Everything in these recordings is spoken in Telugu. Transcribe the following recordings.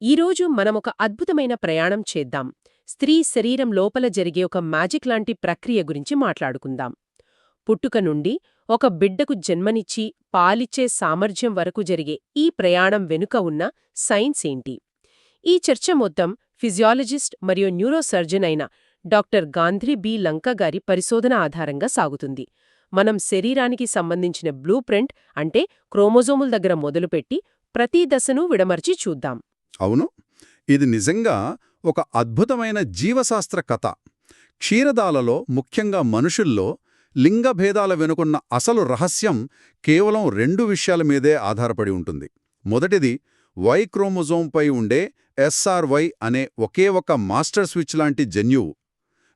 ఈరోజు మనమొక అద్భుతమైన ప్రయాణం చేద్దాం. స్త్రీ శరీరం లోపల జరిగే ఒక మ్యాజిక్ లాంటి ప్రక్రియ గురించి మాట్లాడుకుందాం. పుట్టుక నుండి ఒక బిడ్డకు జన్మనిచ్చి పాలిచ్చే సామర్థ్యం వరకు జరిగే ఈ ప్రయాణం వెనుక ఉన్న సైన్స్ ఏంటి? ఈ చర్చ మొత్తం ఫిజియాలజిస్ట్ మరియు న్యూరోసర్జన్ అయిన డాక్టర్ గాంధ్రి బి లంక గారి పరిశోధన ఆధారంగా సాగుతుంది. మనం శరీరానికి సంబంధించిన బ్లూ ప్రింట్ అంటే క్రోమోజోముల దగ్గర మొదలుపెట్టి ప్రతి దశను విడమర్చి చూద్దాం. అవును, ఇది నిజంగా ఒక అద్భుతమైన జీవశాస్త్ర కథ. క్షీరదాలలో, ముఖ్యంగా మనుషుల్లో లింగభేదాల వెనుకున్న అసలు రహస్యం కేవలం 2 విషయాల మీదే ఆధారపడి ఉంటుంది. మొదటిది, వై క్రోమోజోంపై ఉండే SRY అనే ఒకే ఒక మాస్టర్ స్విచ్ లాంటి జన్యువు.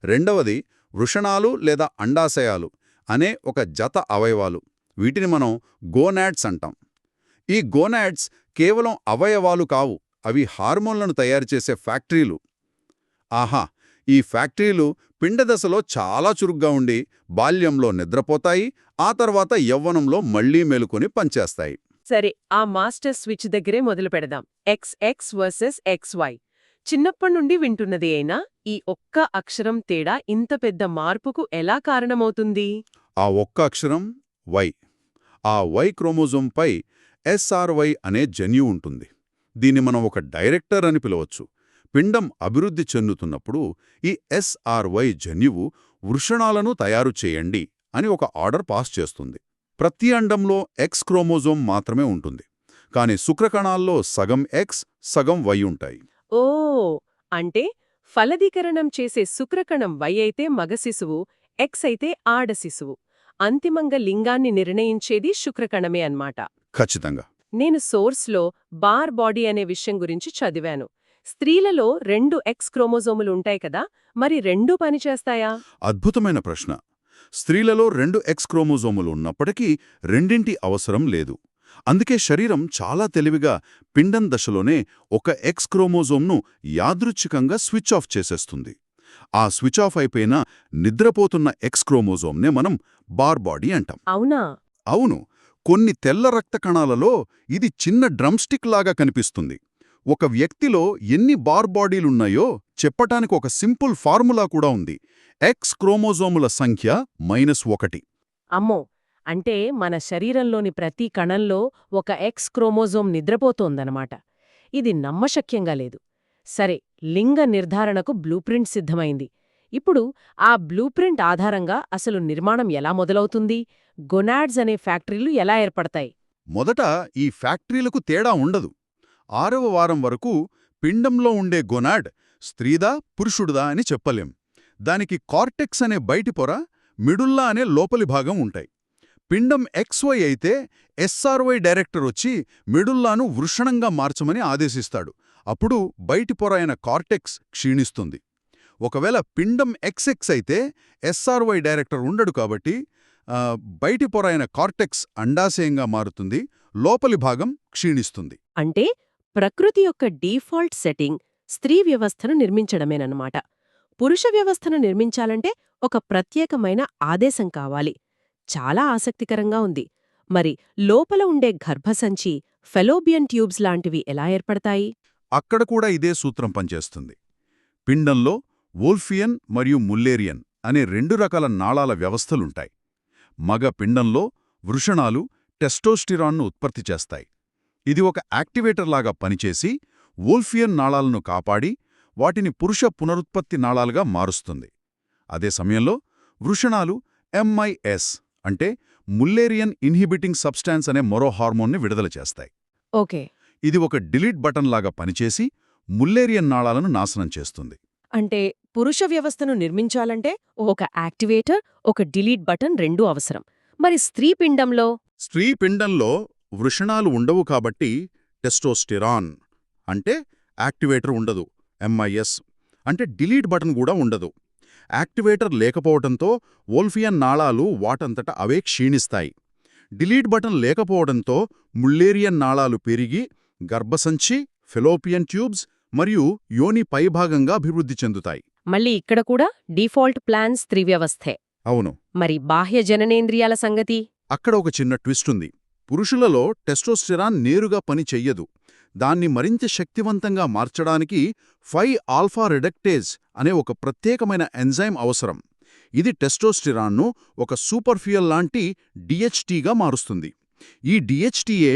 రెండవది, వృషణాలు లేదా అండాశయాలు అనే ఒక జత అవయవాలు. వీటిని మనం గోనాడ్స్ అంటాం. ఈ గోనాడ్స్ కేవలం అవయవాలు కావు, అవి హార్మోన్లను తయారుచేసే ఫ్యాక్టరీలు. ఆహా, ఈ ఫ్యాక్టరీలు పిండదశలో చాలా చురుగ్గా ఉండి బాల్యంలో నిద్రపోతాయి, ఆ తర్వాత యవ్వనంలో మళ్లీ మేలుకొని పనిచేస్తాయి. సరే, ఆ మాస్టర్ స్విచ్ దగ్గరే మొదలు పెడదాం. XX versus XY. చిన్నప్పటి వింటున్నది అయినా ఈ ఒక్క అక్షరం తేడా ఇంత పెద్ద మార్పుకు ఎలా కారణమవుతుంది? ఆ ఒక్క అక్షరం వై. ఆ వై క్రోమోజోంపై SRY అనే జన్యువు ఉంటుంది. దీన్ని మనం ఒక డైరెక్టర్ అని పిలవచ్చు. పిండం అభివృద్ధి చెందుతున్నప్పుడు ఈ SRY జన్యువు వృషణాలను తయారు చేయండి అని ఒక ఆర్డర్ పాస్ చేస్తుంది. ప్రతి అండంలో X క్రోమోజోమ్ మాత్రమే ఉంటుంది, కానీ శుక్రకణాల్లో సగం X, సగం Y ఉంటాయి. ఓ, అంటే ఫలదీకరణం చేసే శుక్రకణం Y అయితే మగ శిశువు, X అయితే ఆడ శిశువు. అంతిమంగా లింగాన్ని నిర్ణయించేది శుక్రకణమే అన్నమాట. ఖచ్చితంగా. నేను సోర్స్లో బార్ బాడీ అనే విషయం గురించి చదివాను. స్త్రీలలో 2 X క్రోమోజోములు ఉంటాయి కదా, మరి రెండూ పనిచేస్తాయా? అద్భుతమైన ప్రశ్న. స్త్రీలలో 2 X క్రోమోజోములు ఉన్నప్పటికీ రెండింటి అవసరం లేదు. అందుకే శరీరం చాలా తెలివిగా పిండం దశలోనే ఒక X క్రోమోజోమ్ను యాదృచ్ఛికంగా స్విచ్ ఆఫ్ చేసేస్తుంది. ఆ స్విచ్ ఆఫ్ అయిపోయిన నిద్రపోతున్న X క్రోమోజోమ్నే మనం బార్ బాడీ అంటాం. అవునా? అవును. కొన్ని తెల్ల రక్త కణాలలో ఇది చిన్న డ్రమ్స్టిక్ లాగా కనిపిస్తుంది. ఒక వ్యక్తిలో ఎన్ని బార్ బాడీలున్నాయో చెప్పటానికి ఒక సింపుల్ ఫార్ములా కూడా ఉంది. X క్రోమోజోముల సంఖ్య -1. అమ్మో, అంటే మన శరీరంలోని ప్రతి కణంలో ఒక X క్రోమోజోమ్ నిద్రపోతోందనమాట. ఇది నమ్మశక్యంగా లేదు. సరే, లింగ నిర్ధారణకు బ్లూప్రింట్ సిద్ధమైంది. ఇప్పుడు ఆ బ్లూప్రింట్ ఆధారంగా అసలు నిర్మాణం ఎలా మొదలవుతుంది? గొనాడ్స్ అనే ఫ్యాక్టరీలు ఎలా ఏర్పడతాయి? మొదట ఈ ఫ్యాక్టరీలకు తేడా ఉండదు. 6వ వారం వరకు పిండంలో ఉండే గొనాడ్ స్త్రీదా పురుషుడుదా అని చెప్పలేం. దానికి కార్టెక్స్ అనే బయటి పొర, మిడుల్లా అనే లోపలి భాగం ఉంటాయి. పిండం XY అయితే SRY డైరెక్టర్ వచ్చి మిడుల్లాను వృషణంగా మార్చమని ఆదేశిస్తాడు. అప్పుడు బయటి పొర అయిన కార్టెక్స్ క్షీణిస్తుంది. ఒకవేళ పిండం XX అయితే SRY డైరెక్టర్ ఉండడు కాబట్టి బయటి పొర అయిన కార్టెక్స్ అండాశయంగా మారుతుంది, లోపలి భాగం క్షీణిస్తుంది. అంటే ప్రకృతి యొక్క డీఫాల్ట్ సెట్టింగ్ స్త్రీ వ్యవస్థను నిర్మించడమేనన్నమాట. పురుష వ్యవస్థను నిర్మించాలంటే ఒక ప్రత్యేకమైన ఆదేశం కావాలి. చాలా ఆసక్తికరంగా ఉంది. మరి లోపల ఉండే గర్భసంచి, ఫెలోపియన్ ట్యూబ్స్ లాంటివి ఎలా ఏర్పడతాయి? అక్కడ కూడా ఇదే సూత్రం పనిచేస్తుంది. పిండంలో వోల్ఫియన్ మరియు ముల్లేరియన్ అనే 2 రకాల నాళాల వ్యవస్థలుంటాయి. మగ పిండంలో వృషణాలు టెస్టోస్టిరాన్ను ఉత్పత్తి చేస్తాయి. ఇది ఒక యాక్టివేటర్ లాగా పనిచేసి వోల్ఫియన్ నాళాలను కాపాడి వాటిని పురుష పునరుత్పత్తి నాళాలుగా మారుస్తుంది. అదే సమయంలో వృషణాలు MIS అంటే ముల్లేరియన్ ఇన్హిబిటింగ్ సబ్స్టాన్స్ అనే మరో హార్మోన్ని విడుదల చేస్తాయి. ఓకే. ఇది ఒక డిలీట్ బటన్ లాగా పనిచేసి ముల్లేరియన్ నాళాలను నాశనం చేస్తుంది. అంటే పురుష వ్యవస్థను నిర్మించాలంటే ఒక యాక్టివేటర్, ఒక డిలీట్ బటన్ రెండూ అవసరం. మరి స్త్రీ పిండంలో? స్త్రీ పిండంలో వృషణాలు ఉండవు కాబట్టి టెస్టోస్టిరాన్ అంటే యాక్టివేటర్ ఉండదు. MIS అంటే డిలీట్ బటన్ కూడా ఉండదు. యాక్టివేటర్ లేకపోవడంతో వోల్ఫియన్ నాళాలు వాటంతట అవే క్షీణిస్తాయి. డిలీట్ బటన్ లేకపోవడంతో ముల్లేరియన్ నాళాలు పెరిగి గర్భసంచి, ఫెలోపియన్ ట్యూబ్స్ మరియు యోని పైభాగంగా అభివృద్ధి చెందుతాయి. మళ్ళీ ఇక్కడ కూడా డీఫాల్ట్ ప్లాన్ స్త్రీ వ్యవస్థే. అవును. మరి బాహ్య జననేంద్రియాల సంగతి? అక్కడ ఒక చిన్న ట్విస్ట్ ఉంది. పురుషులలో టెస్టోస్టెరాన్ నేరుగా పని చెయ్యదు. దాన్ని మరింత శక్తివంతంగా మార్చడానికి 5-ఆల్ఫా రిడక్టేజ్ అనే ఒక ప్రత్యేకమైన ఎంజైమ్ అవసరం. ఇది టెస్టోస్టిరాన్ను ఒక సూపర్ఫ్యూయల్ లాంటి డిహెచ్టీగా మారుస్తుంది. ఈ డిహెచ్టీయే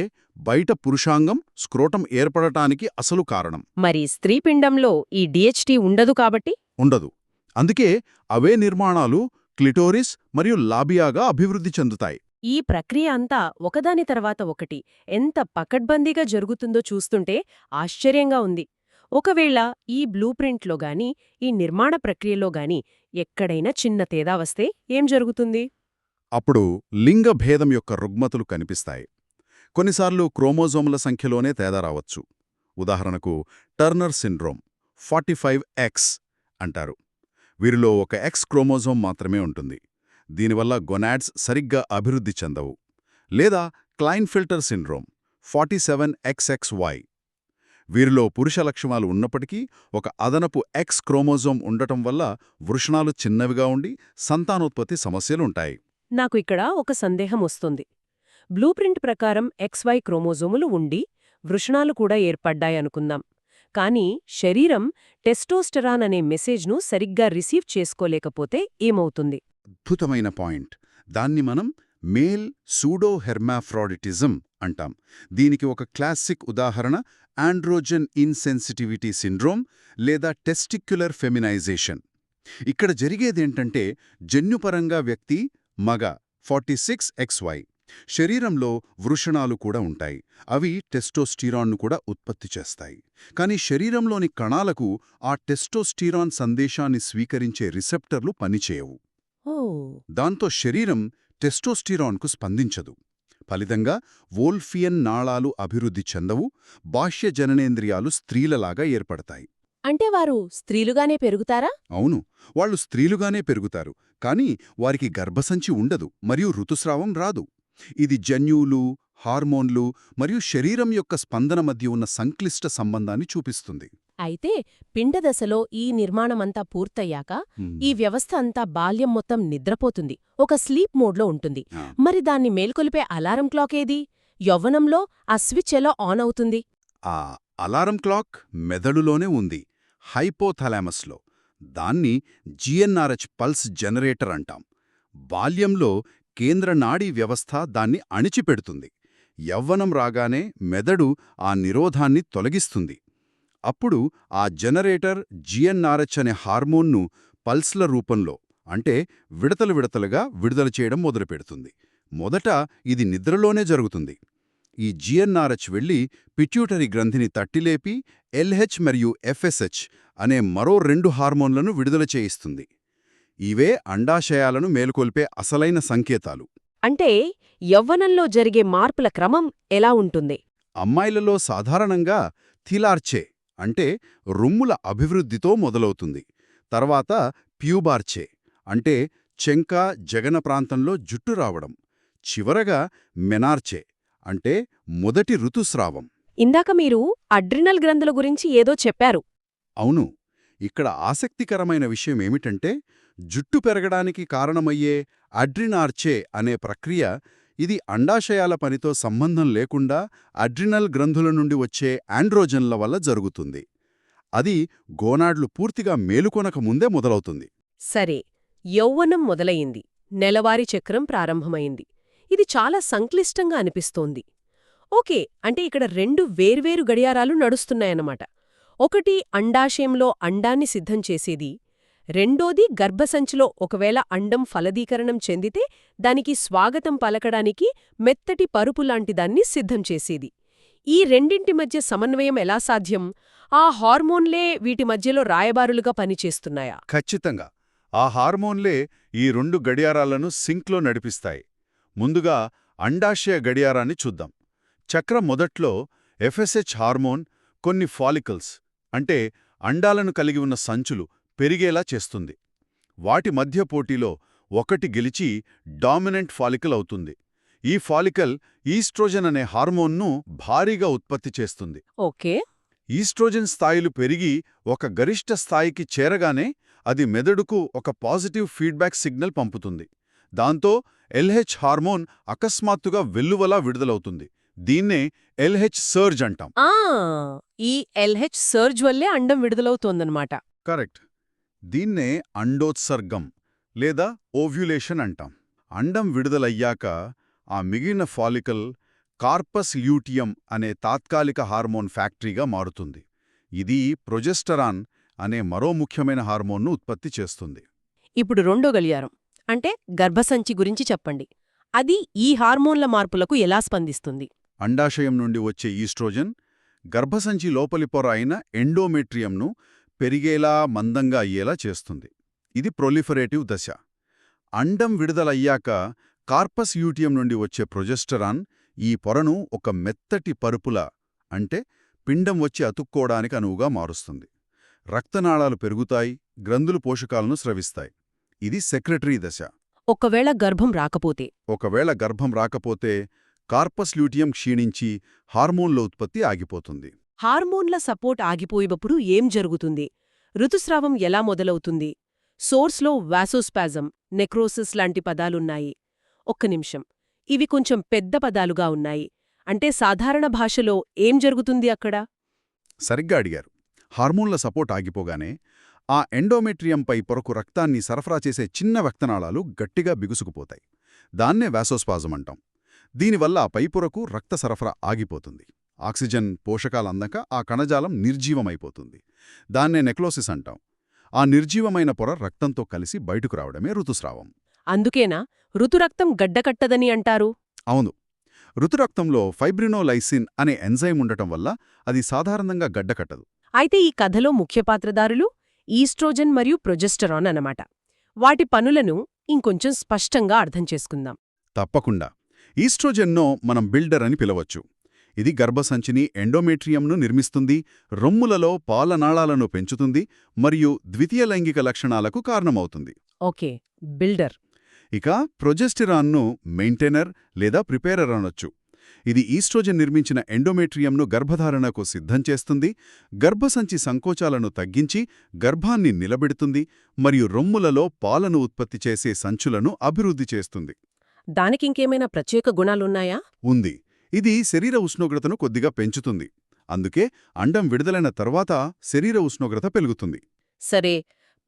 బయట పురుషాంగం, స్క్రోటం ఏర్పడటానికి అసలు కారణం. మరి స్త్రీ పిండంలో ఈ డిహెచ్టీ ఉండదు కాబట్టి? ఉండదు. అందుకే అవే నిర్మాణాలు క్లిటోరిస్ మరియు లాబియాగా అభివృద్ధి చెందుతాయి. ఈ ప్రక్రియ అంతా ఒకదాని తర్వాత ఒకటి ఎంత పకడ్బందీగా జరుగుతుందో చూస్తుంటే ఆశ్చర్యంగా ఉంది. ఒకవేళ ఈ బ్లూప్రింట్లో గాని, ఈ నిర్మాణ ప్రక్రియలో గాని ఎక్కడైనా చిన్న తేడా వస్తే ఏం జరుగుతుంది? అప్పుడు లింగ భేదం యొక్క రుగ్మతలు కనిపిస్తాయి. కొన్నిసార్లు క్రోమోజోముల సంఖ్యలోనే తేడా రావచ్చు. ఉదాహరణకు టర్నర్ సిండ్రోమ్ 45X అంటారు. వీరిలో ఒక X క్రోమోజోమ్ మాత్రమే ఉంటుంది. దీనివల్ల గొనాడ్స్ సరిగ్గా అభివృద్ధి చెందవు. లేదా క్లైన్ఫెల్టర్ సిండ్రోమ్ 47XXY. వీరిలో పురుష లక్షణాలు ఉన్నప్పటికీ ఒక అదనపు X క్రోమోజోమ్ ఉండటం వల్ల వృషణాలు చిన్నవిగా ఉండి సంతానోత్పత్తి సమస్యలుంటాయి. నాకు ఇక్కడ ఒక సందేహం వస్తుంది. బ్లూప్రింట్ ప్రకారం XY క్రోమోజోములు ఉండి వృషణాలు కూడా ఏర్పడ్డాయనుకుందాం. కానీ శరీరం టెస్టోస్టెరాన్ అనే మెసేజ్ను సరిగ్గా రిసీవ్ చేసుకోలేకపోతే ఏమవుతుంది? అద్భుతమైన పాయింట్. దాన్ని మనం మేల్ సూడో హెర్మాఫ్రాడిటిజం అంటాం. దీనికి ఒక క్లాసిక్ ఉదాహరణ ఆండ్రోజన్ ఇన్సెన్సిటివిటీ సిండ్రోమ్ లేదా టెస్టిక్యులర్ ఫెమినైజేషన్. ఇక్కడ జరిగేదేంటంటే జన్యుపరంగా వ్యక్తి మగ 46XY. శరీరంలో వృషణాలు కూడా ఉంటాయి. అవి టెస్టోస్టిరాన్ను కూడా ఉత్పత్తి చేస్తాయి. కానీ శరీరంలోని కణాలకు ఆ టెస్టోస్టిరాన్ సందేశాన్ని స్వీకరించే రిసెప్టర్లు పనిచేయవు. దాంతో శరీరం టెస్టోస్టిరాన్కు స్పందించదు. ఫలితంగా వోల్ఫియన్ నాళాలు అభివృద్ధి చెందవు. బాహ్య జననేంద్రియాలు స్త్రీలలాగా ఏర్పడతాయి. అంటే వారు స్త్రీలుగానే పెరుగుతారా? అవును, వాళ్ళు స్త్రీలుగానే పెరుగుతారు. కానీ వారికి గర్భసంచి ఉండదు మరియు ఋతుస్రావం రాదు. ఇది జన్యువులు, హార్మోన్లు మరియు శరీరం యొక్క స్పందన మధ్య ఉన్న సంక్లిష్ట సంబంధాన్ని చూపిస్తుంది. అయితే పిండదశలో ఈ నిర్మాణమంతా పూర్తయ్యాక ఈ వ్యవస్థ అంతా బాల్యం మొత్తం నిద్రపోతుంది, ఒక స్లీప్ మోడ్లో ఉంటుంది. మరి దాన్ని మేల్కొలిపే అలారం క్లాక్ ఏది? యవ్వనంలో ఆ స్విచ్ ఎలా ఆన్ అవుతుంది? ఆ అలారం క్లాక్ మెదడులోనే ఉంది, హైపోథాలామస్లో. దాన్ని GnRH పల్స్ జనరేటర్ అంటాం. బాల్యంలో కేంద్ర నాడీ వ్యవస్థ దాన్ని అణిచిపెడుతుంది. యవ్వనం రాగానే మెదడు ఆ నిరోధాన్ని తొలగిస్తుంది. అప్పుడు ఆ జనరేటర్ GnRH అనే హార్మోన్ను పల్స్ల రూపంలో, అంటే విడతలుగా విడుదల చేయడం మొదలుపెడుతుంది. మొదట ఇది నిద్రలోనే జరుగుతుంది. ఈ GnRH వెళ్ళి పిట్యూటరీ గ్రంథిని తట్టిలేపి LH మరియు FSH అనే మరో 2 హార్మోన్లను విడుదల చేయిస్తుంది. ఇవే అండాశయాలను మేలుకొల్పే అసలైన సంకేతాలు. అంటే యవ్వనంలో జరిగే మార్పుల క్రమం ఎలా ఉంటుంది? అమ్మాయిలలో సాధారణంగా థిలార్చే అంటే రొమ్ముల అభివృద్ధితో మొదలవుతుంది. తర్వాత ప్యూబార్చే అంటే చెంక జగన ప్రాంతంలో జుట్టు రావడం. చివరగా మెనార్చే అంటే మొదటి ఋతుస్రావం. ఇందాక మీరు అడ్రినల్ గ్రంథుల గురించి ఏదో చెప్పారు. అవును, ఇక్కడ ఆసక్తికరమైన విషయమేమిటంటే జుట్టు పెరగడానికి కారణమయ్యే అడ్రినార్చే అనే ప్రక్రియ, ఇది అండాశయాల పనితో సంబంధం లేకుండా అడ్రినల్ గ్రంథుల నుండి వచ్చే ఆండ్రోజన్ల వల్ల జరుగుతుంది. అది గోనాడ్లు పూర్తిగా మేలుకొనక ముందే మొదలవుతుంది. సరే, యౌవనం మొదలయింది, నెలవారీ చక్రం ప్రారంభమైంది. ఇది చాలా సంక్లిష్టంగా అనిపిస్తోంది. ఓకే, అంటే ఇక్కడ 2 వేర్వేరు గడియారాలు నడుస్తున్నాయన్నమాట. ఒకటి అండాశయంలో అండాన్ని సిద్ధం చేసేది, రెండోది గర్భసంచిలో ఒకవేళ అండం ఫలదీకరణం చెందితే దానికి స్వాగతం పలకడానికి మెత్తటి పరుపులాంటి దాన్ని సిద్ధం చేసేది. ఈ రెండింటి మధ్య సమన్వయం ఎలా సాధ్యం? ఆ హార్మోన్లే వీటి మధ్యలో రాయబారులుగా పనిచేస్తున్నాయా? ఖచ్చితంగా. ఆ హార్మోన్లే ఈ 2 గడియారాలను సింక్లో నడిపిస్తాయి. ముందుగా అండాశయ గడియారాన్ని చూద్దాం. చక్రం మొదట్లో FSH హార్మోన్ కొన్ని ఫాలికల్స్, అంటే అండాలను కలిగి ఉన్న సంచులు పెరిగేలా చేస్తుంది. వాటి మధ్య పోటీలో ఒకటి గెలిచి డామినెంట్ ఫాలికల్ అవుతుంది. ఈ ఫాలికల్ ఈస్ట్రోజన్ అనే హార్మోన్ను భారీగా ఉత్పత్తి చేస్తుంది. ఓకే. ఈస్ట్రోజన్ స్థాయిలు పెరిగి ఒక గరిష్ట స్థాయికి చేరగానే అది మెదడుకు ఒక పాజిటివ్ ఫీడ్బ్యాక్ సిగ్నల్ పంపుతుంది. దాంతో LH హార్మోన్ అకస్మాత్తుగా వెల్లువలా విడుదలవుతుంది. దీన్నే ఎల్హెచ్ సర్జ్ అంటాం. ఆ ఈ ఎల్హెచ్ సర్జ్ వల్లే అండం విడుదలవుతోందన్నమాట. కరెక్ట్. దీన్నే అండోత్సర్గం లేదా ఓవ్యులేషన్ అంటాం. అండం విడుదలయ్యాక ఆ మిగిలిన ఫాలికల్ కార్పస్ ల్యూటియం అనే తాత్కాలిక హార్మోన్ ఫ్యాక్టరీగా మారుతుంది. ఇది ప్రొజెస్టరాన్ అనే మరో ముఖ్యమైన హార్మోన్ను ఉత్పత్తి చేస్తుంది. ఇప్పుడు రెండో గలియారం అంటే గర్భసంచి గురించి చెప్పండి. అది ఈ హార్మోన్ల మార్పులకు ఎలా స్పందిస్తుంది? అండాశయం నుండి వచ్చే ఈస్ట్రోజన్ గర్భసంచి లోపలి పొర అయిన ఎండోమెట్రియంను పెరిగేలా మందంగా అయ్యేలా చేస్తుంది. ఇది ప్రొలిఫరేటివ్ దశ. అండం విడుదలయ్యాక కార్పస్ ల్యూటియం నుండి వచ్చే ప్రొజెస్టరాన్ ఈ పొరను ఒక మెత్తటి పరుపులా అంటే పిండం వచ్చి అతుక్కోవడానికి అనువుగా మారుస్తుంది. రక్తనాళాలు పెరుగుతాయి, గ్రంథులు పోషకాలను స్రవిస్తాయి. ఇది సెక్రెటరీ దశ. ఒకవేళ గర్భం రాకపోతే కార్పస్ ల్యూటియం క్షీణించి హార్మోన్ల ఉత్పత్తి ఆగిపోతుంది. హార్మోన్ల సపోర్ట్ ఆగిపోయినప్పుడు ఏం జరుగుతుంది? ఋతుస్రావం ఎలా మొదలవుతుంది? సోర్స్లో వాసోస్పాజం, నెక్రోసిస్ లాంటి పదాలున్నాయి. ఒక్క నిమిషం, ఇవి కొంచెం పెద్ద పదాలుగా ఉన్నాయి. అంటే సాధారణ భాషలో ఏం జరుగుతుంది అక్కడ? సరిగ్గా అడిగారు. హార్మోన్ల సపోర్ట్ ఆగిపోగానే ఆ ఎండోమెట్రియంపై పొరకు రక్తాన్ని సరఫరా చేసే చిన్న రక్తనాళాలు గట్టిగా బిగుసుకుపోతాయి. దాన్నే వాసోస్పాజం అంటాం. దీనివల్ల ఆ పైపొరకు రక్త సరఫరా ఆగిపోతుంది. ఆక్సిజన్, పోషకాలందక ఆ కణజాలం నిర్జీవమైపోతుంది. దాన్నే నెక్రోసిస్ అంటాం. ఆ నిర్జీవమైన పొర రక్తంతో కలిసి బయటకు రావడమే ఋతుస్రావం. అందుకేనా ఋతురక్తం గడ్డకట్టదని అంటారు? అవును. ఋతురక్తంలో ఫైబ్రినోలైసిన్ అనే ఎంజైమ్ ఉండటం వల్ల అది సాధారణంగా గడ్డకట్టదు. అయితే ఈ కథలో ముఖ్య పాత్రధారులు ఈస్ట్రోజన్ మరియు ప్రొజెస్టరాన్ అన్నమాట. వాటి పనులను ఇంకొంచెం స్పష్టంగా అర్థం చేసుకుందాం. తప్పకుండా. ఈస్ట్రోజెన్నో మనం బిల్డర్ అని పిలవచ్చు. ఇది గర్భసంచిని, ఎండోమెట్రియంను నిర్మిస్తుంది, రొమ్ములలో పాలనాళాలను పెంచుతుంది మరియు ద్వితీయ లైంగిక లక్షణాలకు కారణమవుతుంది. Okay, builder. ఇక ప్రొజెస్టెరాన్ను మెయింటైనర్ లేదా ప్రిపేరర్ అనొచ్చు. ఇది ఈస్ట్రోజన్ నిర్మించిన ఎండోమెట్రియంను గర్భధారణకు సిద్ధం చేస్తుంది, గర్భసంచి సంకోచాలను తగ్గించి గర్భాన్ని నిలబెడుతుంది మరియు రొమ్ములలో పాలను ఉత్పత్తి చేసే సంచులను అభివృద్ధి చేస్తుంది. దానికింకేమైనా ప్రత్యేక గుణాలున్నాయా? ఉంది. ఇది శరీర ఉష్ణోగ్రతను కొద్దిగా పెంచుతుంది. అందుకే అండం విడుదలైన తర్వాత శరీర ఉష్ణోగ్రత పెరుగుతుంది. సరే,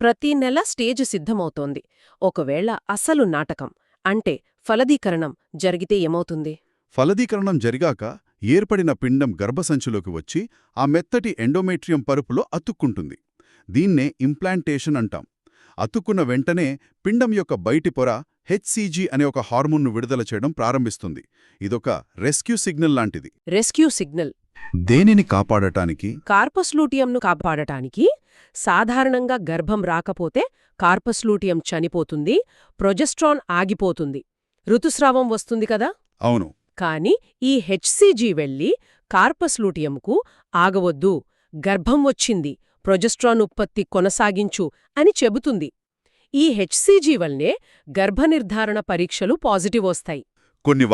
ప్రతి నెల స్టేజ్ సిద్ధమవుతోంది. ఒకవేళ అసలు నాటకం అంటే ఫలదీకరణం జరిగితే ఏమవుతుంది? ఫలదీకరణం జరిగాక ఏర్పడిన పిండం గర్భసంచిలోకి వచ్చి ఆ మెత్తటి ఎండోమెట్రియం పరుపులో అతుక్కుంటుంది. దీన్నే ఇంప్లాంటేషన్ అంటాం. అతుక్కున్న వెంటనే పిండం యొక్క బయటి పొర హెచ్సీజీ అనే ఒక హార్మోన్ను విడుదల చేయడం ప్రారంభిస్తుంది. ఇదొక రెస్క్యూ సిగ్నల్ లాంటిది. Rescue signal. దేనిని కాపాడటానికి? కార్పస్ లూటియంను కాపాడటానికి. సాధారణంగా గర్భం రాకపోతే కార్పస్ లూటియం చనిపోతుంది, ప్రొజెస్ట్రాన్ ఆగిపోతుంది, ఋతుస్రావం వస్తుంది కదా? అవును. కాని ఈ హెచ్సీజీ వెళ్ళి కార్పస్ లూటియంకు ఆగవద్దు, గర్భం వచ్చింది, ప్రొజెస్ట్రాన్ ఉత్పత్తి కొనసాగించు అని చెబుతుంది. ఈ హెచ్సీజీ వల్లే గర్భనిర్ధారణ పరీక్షలు పాజిటివ్ వస్తాయి. కొన్ని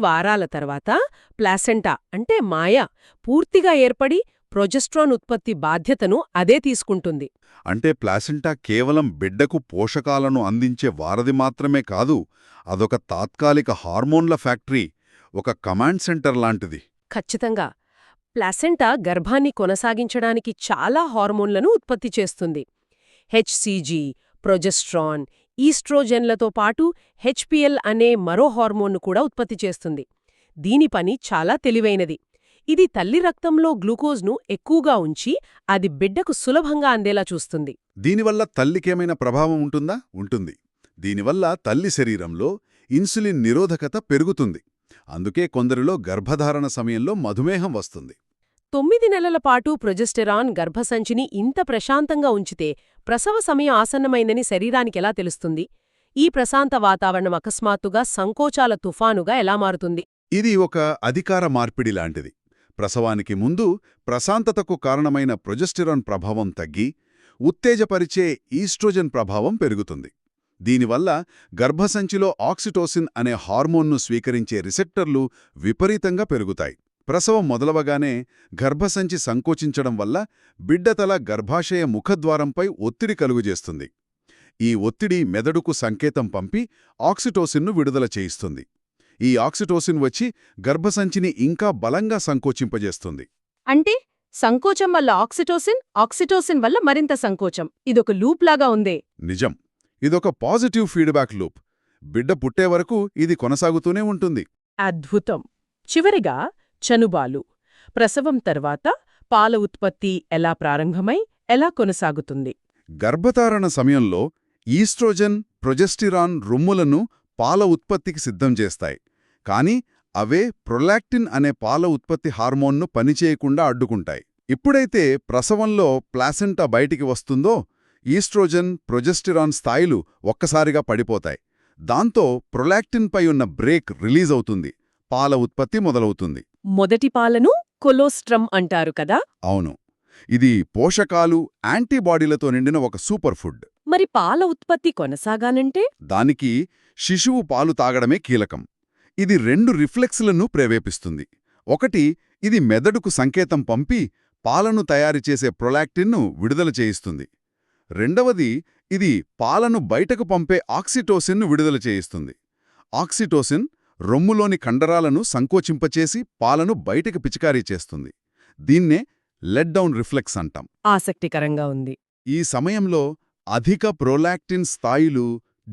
వారాల తర్వాత ప్లాసెంటా అంటే మాయ పూర్తిగా ఏర్పడి ప్రొజెస్ట్రాన్ ఉత్పత్తి బాధ్యతను అదే తీసుకుంటుంది. అంటే ప్లాసెంటా కేవలం బిడ్డకు పోషకాలను అందించే వారధి మాత్రమే కాదు, అదొక తాత్కాలిక హార్మోన్ల ఫ్యాక్టరీ, ఒక కమాండ్ సెంటర్ లాంటిది. ఖచ్చితంగా. ప్లాసెంటా గర్భాన్ని కొనసాగించడానికి చాలా హార్మోన్లను ఉత్పత్తి చేస్తుంది. హెచ్సీజీ, ప్రొజెస్ట్రాన్, ఈస్ట్రోజెన్లతో పాటు హెచ్పిఎల్ అనే మరో హార్మోన్ను కూడా ఉత్పత్తి చేస్తుంది. దీని పని చాలా తెలివైనది. ఇది తల్లి రక్తంలో గ్లూకోజ్ను ఎక్కువగా ఉంచి అది బిడ్డకు సులభంగా అందేలా చూస్తుంది. దీనివల్ల తల్లికేమైనా ప్రభావం ఉంటుందా? ఉంటుంది. దీనివల్ల తల్లి శరీరంలో ఇన్సులిన్ నిరోధకత పెరుగుతుంది. అందుకే కొందరిలో గర్భధారణ సమయంలో మధుమేహం వస్తుంది. 9 నెలల పాటు ప్రొజెస్టెరాన్ గర్భసంచిని ఇంత ప్రశాంతంగా ఉంచితే ప్రసవ సమయం ఆసన్నమైందని శరీరానికెలా తెలుస్తుంది? ఈ ప్రశాంత వాతావరణం అకస్మాత్తుగా సంకోచాల తుఫానుగా ఎలా మారుతుంది? ఇది ఒక అధికార మార్పిడి లాంటిది. ప్రసవానికి ముందు ప్రశాంతతకు కారణమైన ప్రొజెస్టెరాన్ ప్రభావం తగ్గి ఉత్తేజపరిచే ఈస్ట్రోజన్ ప్రభావం పెరుగుతుంది. దీనివల్ల గర్భసంచిలో ఆక్సిటోసిన్ అనే హార్మోన్ను స్వీకరించే రిసెప్టర్లు విపరీతంగా పెరుగుతాయి. ప్రసవం మొదలవగానే గర్భసంచి సంకోచించడం వల్ల బిడ్డతల గర్భాశయ ముఖద్వారంపై ఒత్తిడి కలుగజేస్తుంది. ఈ ఒత్తిడి మెదడుకు సంకేతం పంపి ఆక్సిటోసిన్ను విడుదల చేయిస్తుంది. ఈ ఆక్సిటోసిన్ వచ్చి గర్భసంచిని ఇంకా బలంగా సంకోచింపజేస్తుంది. అంటే సంకోచం వల్ల ఆక్సిటోసిన్, ఆక్సిటోసిన్ వల్ల మరింత సంకోచం. ఇదొక లూప్ లాగా ఉందే. నిజం. ఇదొక పాజిటివ్ ఫీడ్బ్యాక్ లూప్. బిడ్డ పుట్టే వరకు ఇది కొనసాగుతూనే ఉంటుంది. అద్భుతం. చివరిగా చనుబాలు. ప్రసవం తర్వాత పాల ఉత్పత్తి ఎలా ప్రారంభమై ఎలా కొనసాగుతుంది? గర్భధారణ సమయంలో ఈస్ట్రోజన్, ప్రొజెస్టిరాన్ రొమ్ములను పాల ఉత్పత్తికి సిద్ధం చేస్తాయి. కానీ అవే ప్రొలాక్టిన్ అనే పాల ఉత్పత్తి హార్మోన్ను పనిచేయకుండా అడ్డుకుంటాయి. ఎప్పుడైతే ప్రసవంలో ప్లాసెంటా బయటికి వస్తుందో ఈస్ట్రోజన్, ప్రొజెస్టిరాన్ స్థాయిలు ఒక్కసారిగా పడిపోతాయి. దాంతో ప్రొలాక్టిన్పై ఉన్న బ్రేక్ రిలీజ్ అవుతుంది. పాల ఉత్పత్తి మొదలవుతుంది. మొదటి పాలను కొలోస్ట్రమ్ అంటారు కదా? అవును. ఇది పోషకాలు, యాంటీబాడీలతో నిండిన ఒక సూపర్ ఫుడ్. మరి పాల ఉత్పత్తి కొనసాగాలంటే? దానికి శిశువు పాలు తాగడమే కీలకం. ఇది 2 రిఫ్లెక్స్లను ప్రేరేపిస్తుంది. ఒకటి, ఇది మెదడుకు సంకేతం పంపి పాలను తయారుచేసే ప్రొలాక్టిన్ను విడుదల చేయిస్తుంది. రెండవది, ఇది పాలను బయటకు పంపే ఆక్సిటోసిన్ను విడుదల చేయిస్తుంది. ఆక్సిటోసిన్ రొమ్ములోని కండరాలను సంకోచింపచేసి పాలను బయటకు పిచికారీ చేస్తుంది. దీన్నే లెట్ డౌన్ రిఫ్లెక్స్ అంటాం. ఆసక్తికరంగా ఉంది. ఈ సమయంలో అధిక ప్రొలాక్టిన్ స్థాయిలు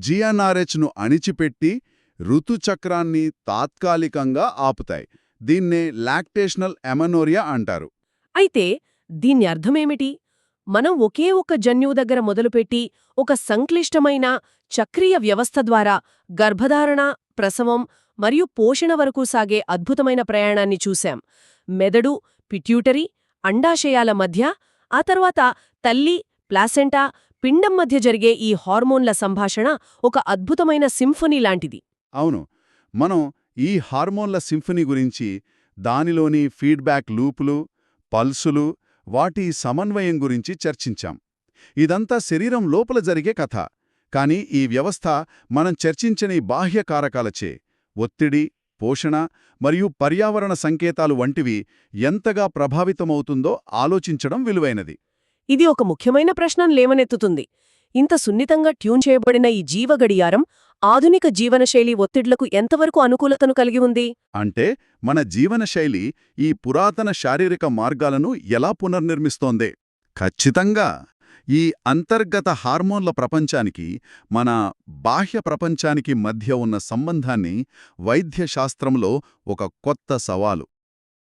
జిఎన్ఆర్హెచ్ను అణిచిపెట్టి ఋతుచక్రాన్ని తాత్కాలికంగా ఆపుతాయి. దీన్నే లాక్టేషనల్ ఎమనోరియా అంటారు. అయితే దీని అర్థమేమిటి? మనం ఒకే ఒక జన్యువు దగ్గర మొదలుపెట్టి ఒక సంక్లిష్టమైన చక్రీయ వ్యవస్థ ద్వారా గర్భధారణ, ప్రసవం మరియు పోషణ వరకు సాగే అద్భుతమైన ప్రయాణాన్ని చూశాం. మెదడు, పిట్యూటరీ, అండాశయాల మధ్య, ఆ తర్వాత తల్లి, ప్లాసెంటా, పిండం మధ్య జరిగే ఈ హార్మోన్ల సంభాషణ ఒక అద్భుతమైన సింఫనీ లాంటిది. అవును. మనం ఈ హార్మోన్ల సింఫనీ గురించి, దానిలోని ఫీడ్బ్యాక్ లూపులు, పల్సులు, వాటి సమన్వయం గురించి చర్చించాం. ఇదంతా శరీరం లోపల జరిగే కథ. కానీ ఈ వ్యవస్థ మనం చర్చించని బాహ్య కారకాలచే, ఒత్తిడి, పోషణ మరియు పర్యావరణ సంకేతాలు వంటివి ఎంతగా ప్రభావితమవుతుందో ఆలోచించడం విలువైనది. ఇది ఒక ముఖ్యమైన ప్రశ్నను లేవనెత్తుతుంది. ఇంత సున్నితంగా ట్యూన్ చేయబడిన ఈ జీవగడియారం ఆధునిక జీవనశైలి ఒత్తిడ్లకు ఎంతవరకు అనుకూలతను కలిగి ఉంది? అంటే మన జీవనశైలి ఈ పురాతన శారీరక మార్గాలను ఎలా పునర్నిర్మిస్తోందే? ఖచ్చితంగా. ఈ అంతర్గత హార్మోన్ల ప్రపంచానికి, మన బాహ్య ప్రపంచానికి మధ్య ఉన్న సంబంధాన్ని వైద్యశాస్త్రంలో ఒక కొత్త సవాలు